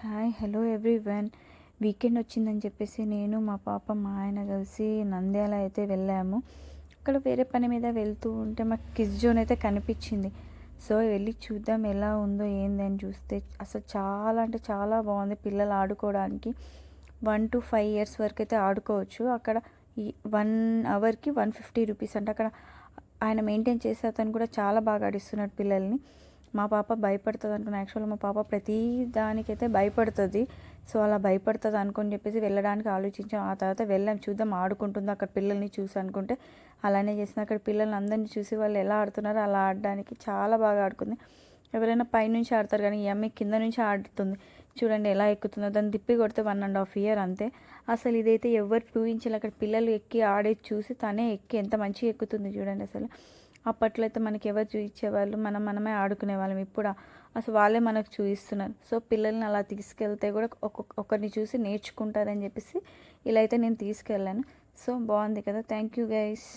Hi hello everyone. Weekend వచ్చిందని చెప్పేసి నేను మా పాప మా ఆయన కలిసి నంద్యాల అయితే వెళ్ళాము. అక్కడ వేరే పని మీద వెళ్తూ ఉంటే మాకు కిడ్స్ జోన్ అయితే కనిపించింది. సో వెళ్ళి చూద్దాం ఎలా ఉందో ఏంది అని చూస్తే అసలు చాలా అంటే చాలా బాగుంది. పిల్లలు ఆడుకోవడానికి 1 to 5 years వరకు అయితే ఆడుకోవచ్చు. అక్కడ ఈ 1 అవర్కి 150 రూపీస్ అంటే అక్కడ ఆయన మెయింటైన్ చేసే అతను కూడా చాలా బాగా ఆడిస్తున్నాడు పిల్లల్ని. మా పాప భయపడుతుంది అనుకున్నా. యాక్చువల్గా మా పాప ప్రతి దానికైతే భయపడుతుంది. సో అలా భయపడుతుంది అనుకొని చెప్పేసి వెళ్ళడానికి ఆలోచించాం. ఆ తర్వాత వెళ్ళాం, చూద్దాం ఆడుకుంటుందో అక్కడ పిల్లల్ని చూసి అనుకుంటే అలానే చేసింది. అక్కడ పిల్లల్ని అందరినీ చూసి వాళ్ళు ఎలా ఆడుతున్నారో అలా ఆడడానికి చాలా బాగా ఆడుకుంది. ఎవరైనా పైనుంచి ఆడతారు కానీ ఈ అమ్మాయి కింద నుంచి ఆడుతుంది. చూడండి ఎలా ఎక్కుతుందో. దాన్ని తిప్పి కొడితే 1.5 year అంతే. అసలు ఇదైతే ఎవరు ఊహించాలి. అక్కడ పిల్లలు ఎక్కి ఆడేది చూసి తనే ఎక్కి ఎంత మంచిగా ఎక్కుతుంది చూడండి. అసలు అప్పట్లో అయితే మనకి ఎవరు చూపించేవాళ్ళు, మనమే ఆడుకునేవాళ్ళం. ఇప్పుడు అసలు వాళ్ళే మనకు చూపిస్తున్నారు. సో పిల్లల్ని అలా తీసుకెళ్తే కూడా ఒకరిని చూసి నేర్చుకుంటారని చెప్పేసి ఇలా అయితే నేను తీసుకెళ్ళాను. సో బాగుంది కదా. Thank you guys.